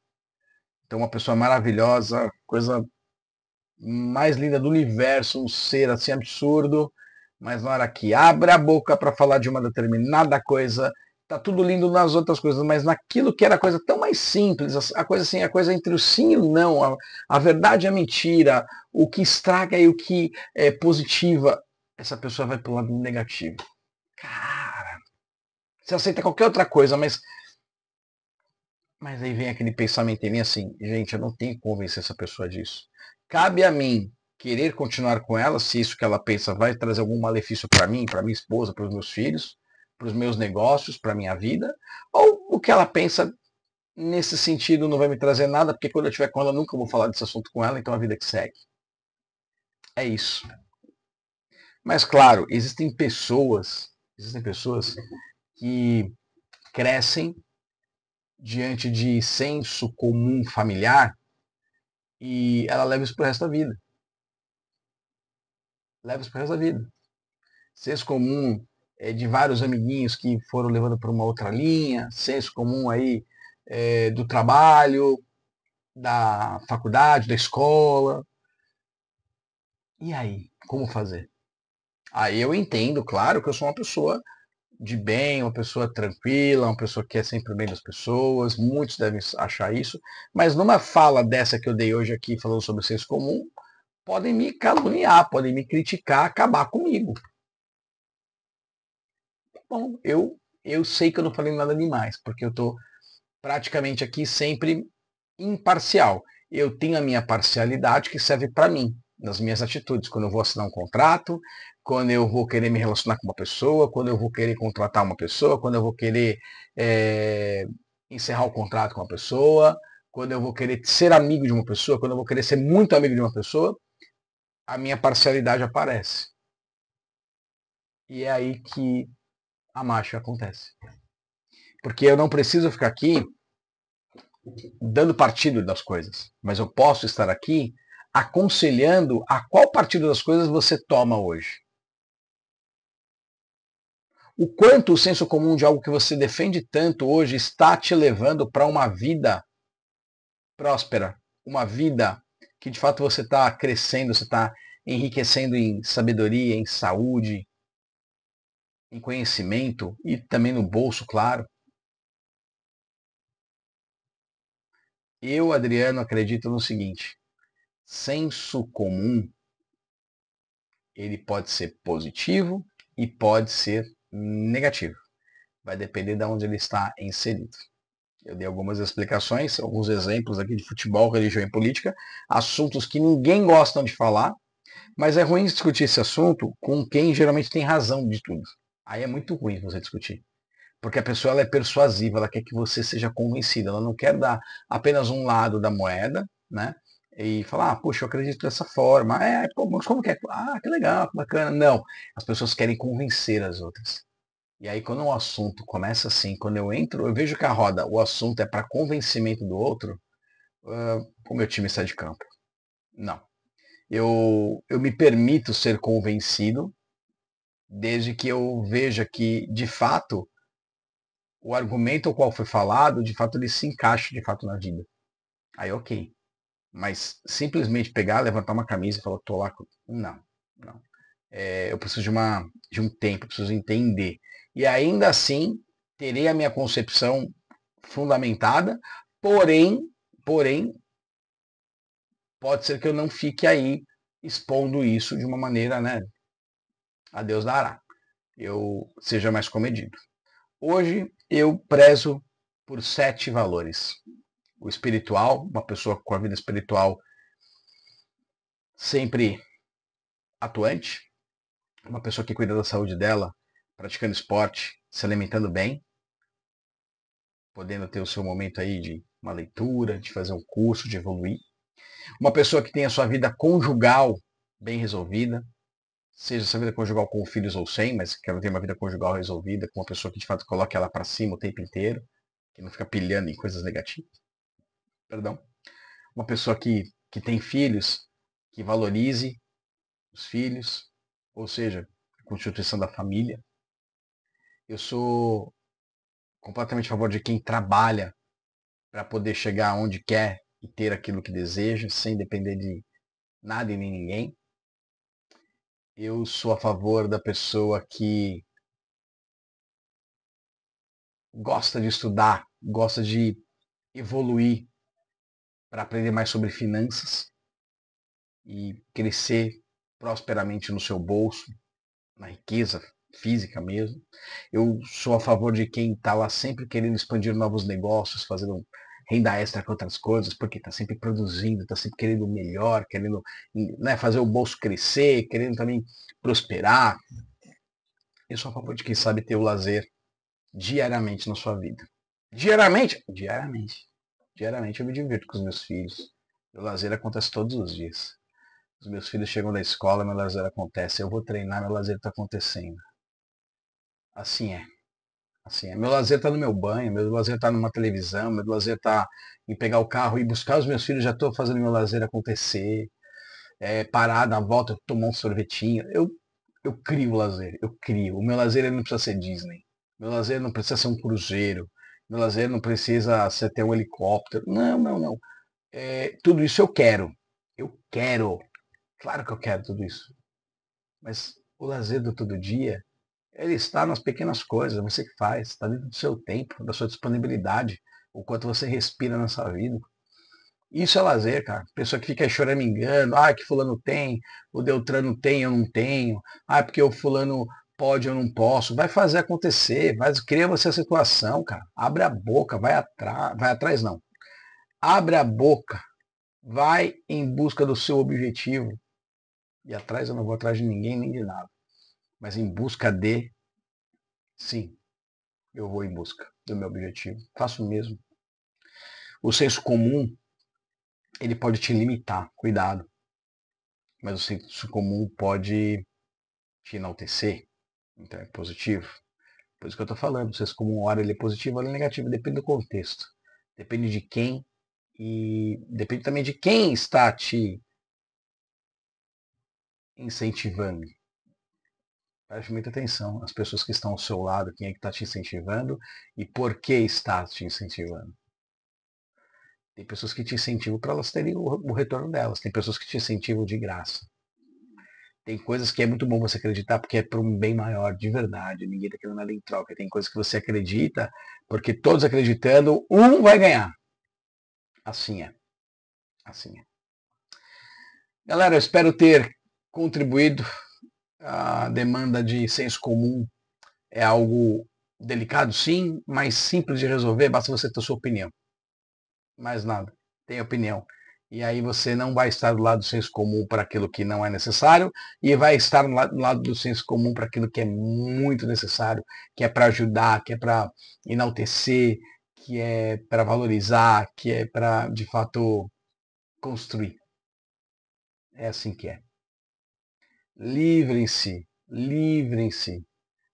Então uma pessoa maravilhosa, coisa mais linda do universo, um ser assim absurdo, mas na hora que abre a boca para falar de uma determinada coisa, tá tudo lindo nas outras coisas, mas naquilo que era a coisa tão mais simples, a coisa assim, a coisa entre o sim e o não, a verdade e a mentira, o que estraga e o que é positiva, essa pessoa vai pro lado negativo. Cara, você aceita qualquer outra coisa, mas aí vem aquele pensamento em mim assim, gente, eu não tenho que convencer essa pessoa disso. Cabe a mim querer continuar com ela, se isso que ela pensa vai trazer algum malefício para mim, para minha esposa, para os meus filhos, para os meus negócios, para minha vida, ou o que ela pensa nesse sentido não vai me trazer nada, porque quando eu estiver com ela, eu nunca vou falar desse assunto com ela, então a vida que segue. É isso. Mas claro, existem pessoas que crescem diante de senso comum familiar e ela leva isso pro resto da vida. Leva isso pro resto da vida. Senso comum de vários amiguinhos que foram levando para uma outra linha, senso comum aí do trabalho, da faculdade, da escola. E aí, como fazer? Aí eu entendo, claro, que eu sou uma pessoa de bem, uma pessoa tranquila, uma pessoa que quer sempre o bem das pessoas, muitos devem achar isso, mas numa fala dessa que eu dei hoje aqui, falando sobre o senso comum, podem me caluniar, podem me criticar, acabar comigo. Bom, eu sei que eu não falei nada demais, porque eu estou praticamente aqui sempre imparcial. Eu tenho a minha parcialidade que serve para mim, nas minhas atitudes, quando eu vou assinar um contrato, quando eu vou querer me relacionar com uma pessoa, quando eu vou querer contratar uma pessoa, quando eu vou querer é, encerrar o contrato com uma pessoa, quando eu vou querer ser amigo de uma pessoa, quando eu vou querer ser muito amigo de uma pessoa, a minha parcialidade aparece. E é aí que a mágica acontece. Porque eu não preciso ficar aqui dando partido das coisas, mas eu posso estar aqui aconselhando a qual partido das coisas você toma hoje. O quanto o senso comum de algo que você defende tanto hoje está te levando para uma vida próspera, uma vida que de fato você está crescendo, você está enriquecendo em sabedoria, em saúde, em conhecimento e também no bolso, claro. Eu, Adriano, acredito no seguinte: senso comum ele pode ser positivo e pode ser negativo. Vai depender de onde ele está inserido. Eu dei algumas explicações, alguns exemplos aqui de futebol, religião e política, assuntos que ninguém gosta de falar, mas é ruim discutir esse assunto com quem geralmente tem razão de tudo. Aí é muito ruim você discutir. Porque a pessoa ela é persuasiva, ela quer que você seja convencido, ela não quer dar apenas um lado da moeda, né? E falar, ah, puxa, eu acredito dessa forma. Pô, mas como que é? Ah, que legal, que bacana. Não, as pessoas querem convencer as outras. E aí, quando um assunto começa assim, quando eu entro, eu vejo que a roda, o assunto é para convencimento do outro, o meu time sai de campo. Não. Eu me permito ser convencido desde que eu veja que, de fato, o argumento ao qual foi falado, de fato, ele se encaixa de fato na vida. Aí, ok. Mas simplesmente pegar, levantar uma camisa e falar, tô lá. Não, não. Eu preciso de um tempo, preciso entender. E ainda assim, terei a minha concepção fundamentada, porém, porém, pode ser que eu não fique aí expondo isso de uma maneira, né? A Deus dará. Eu seja mais comedido. Hoje eu prezo por 7 valores. O espiritual, uma pessoa com a vida espiritual sempre atuante, uma pessoa que cuida da saúde dela, praticando esporte, se alimentando bem, podendo ter o seu momento aí de uma leitura, de fazer um curso, de evoluir. Uma pessoa que tem a sua vida conjugal bem resolvida, seja essa vida conjugal com filhos ou sem, mas que ela tenha uma vida conjugal resolvida, com uma pessoa que de fato coloque ela para cima o tempo inteiro, que não fica pilhando em coisas negativas. Perdão. Uma pessoa que tem filhos, que valorize os filhos, ou seja, a constituição da família. Eu sou completamente a favor de quem trabalha para poder chegar onde quer e ter aquilo que deseja, sem depender de nada e nem ninguém. Eu sou a favor da pessoa que gosta de estudar, gosta de evoluir para aprender mais sobre finanças e crescer prosperamente no seu bolso, na riqueza. física mesmo. Eu sou a favor de quem está lá sempre querendo expandir novos negócios, fazendo renda extra com outras coisas, porque está sempre produzindo, está sempre querendo o melhor, querendo, né, fazer o bolso crescer, querendo também prosperar. Eu sou a favor de quem sabe ter o lazer diariamente na sua vida. Diariamente? Diariamente. Diariamente eu me divirto com os meus filhos. O lazer acontece todos os dias. Os meus filhos chegam da escola, meu lazer acontece. Eu vou treinar, meu lazer está acontecendo. Assim é. Assim é. Meu lazer está no meu banho, meu lazer está numa televisão, meu lazer está em pegar o carro e buscar os meus filhos. Já estou fazendo meu lazer acontecer. Parar na volta, tomar um sorvetinho. Eu crio o lazer, eu crio. O meu lazer ele não precisa ser Disney. Meu lazer não precisa ser um cruzeiro. Meu lazer não precisa ser ter um helicóptero. Não, não, não. Tudo isso eu quero. Eu quero. Claro que eu quero tudo isso. Mas o lazer do todo dia, ele está nas pequenas coisas, você que faz, está dentro do seu tempo, da sua disponibilidade, o quanto você respira nessa vida. Isso é lazer, cara. Pessoa que fica choramingando, que fulano tem, o Deltrano tem, eu não tenho. Porque o fulano pode, eu não posso. Vai fazer acontecer, cria você a situação, cara. Abre a boca, vai atrás não. Abre a boca, vai em busca do seu objetivo. E atrás eu não vou atrás de ninguém nem de nada. Mas em busca de, sim, eu vou em busca do meu objetivo. Faço mesmo. O senso comum, ele pode te limitar, cuidado. Mas o senso comum pode te enaltecer. Então é positivo. Por isso que eu estou falando. O senso comum, hora ele é positivo, hora ele é negativo. Depende do contexto. Depende de quem e depende também de quem está te incentivando. Preste muita atenção. As pessoas que estão ao seu lado, quem é que está te incentivando e por que está te incentivando. Tem pessoas que te incentivam para elas terem o retorno delas. Tem pessoas que te incentivam de graça. Tem coisas que é muito bom você acreditar porque é para um bem maior, de verdade. Ninguém está querendo nada em troca. Tem coisas que você acredita porque todos acreditando, um vai ganhar. Assim é. Assim é. Galera, eu espero ter contribuído. A demanda de senso comum é algo delicado, sim, mas simples de resolver. Basta você ter sua opinião. Mais nada. Tem opinião. E aí você não vai estar do lado do senso comum para aquilo que não é necessário e vai estar do lado do senso comum para aquilo que é muito necessário, que é para ajudar, que é para enaltecer, que é para valorizar, que é para, de fato, construir. É assim que é. Livrem-se, livrem-se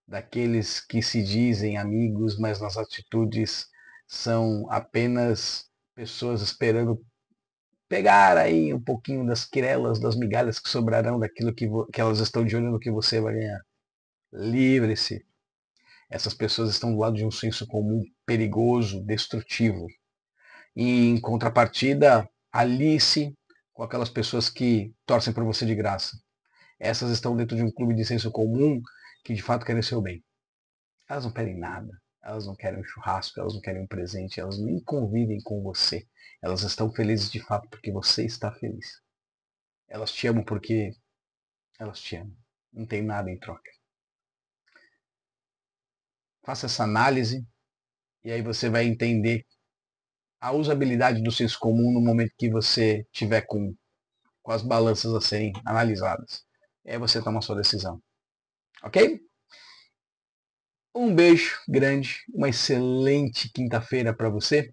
daqueles que se dizem amigos, mas nas atitudes são apenas pessoas esperando pegar aí um pouquinho das querelas, das migalhas que sobrarão daquilo que elas estão de olho no que você vai ganhar. Livre-se. Essas pessoas estão do lado de um senso comum perigoso, destrutivo. E em contrapartida, alice com aquelas pessoas que torcem por você de graça. Essas estão dentro de um clube de senso comum que de fato querem o seu bem. Elas não querem nada. Elas não querem um churrasco, elas não querem um presente, elas nem convivem com você. Elas estão felizes de fato porque você está feliz. Elas te amam porque elas te amam. Não tem nada em troca. Faça essa análise e aí você vai entender a usabilidade do senso comum no momento que você tiver com as balanças a serem analisadas. E aí você toma a sua decisão. Ok? Um beijo grande, uma excelente quinta-feira para você.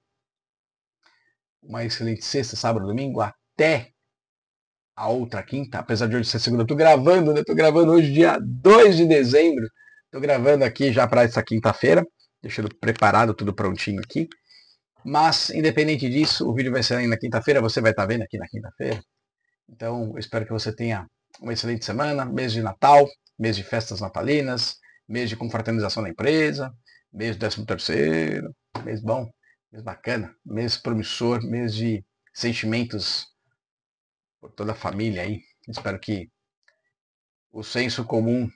Uma excelente sexta, sábado, domingo. Até a outra quinta, apesar de hoje ser segunda, eu tô gravando, né? Tô gravando hoje, dia 2 de dezembro. Tô gravando aqui já para essa quinta-feira, deixando preparado, tudo prontinho aqui. Mas, independente disso, o vídeo vai sair na quinta-feira, você vai estar vendo aqui na quinta-feira. Então, eu espero que você tenha uma excelente semana, mês de Natal, mês de festas natalinas, mês de confraternização da empresa, mês de 13º, mês bom, mês bacana, mês promissor, mês de sentimentos por toda a família aí. Espero que o senso comum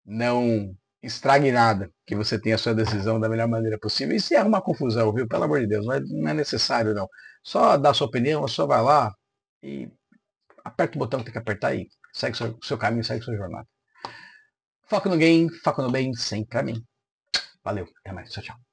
não estrague nada, que você tenha a sua decisão da melhor maneira possível. E se é uma confusão, viu? Pelo amor de Deus, não é necessário não. Só dá sua opinião, só vai lá e aperta o botão que tem que apertar e segue o seu caminho, segue a sua jornada. Foco no game, foco no bem, sempre pra mim. Valeu, até mais, tchau, tchau.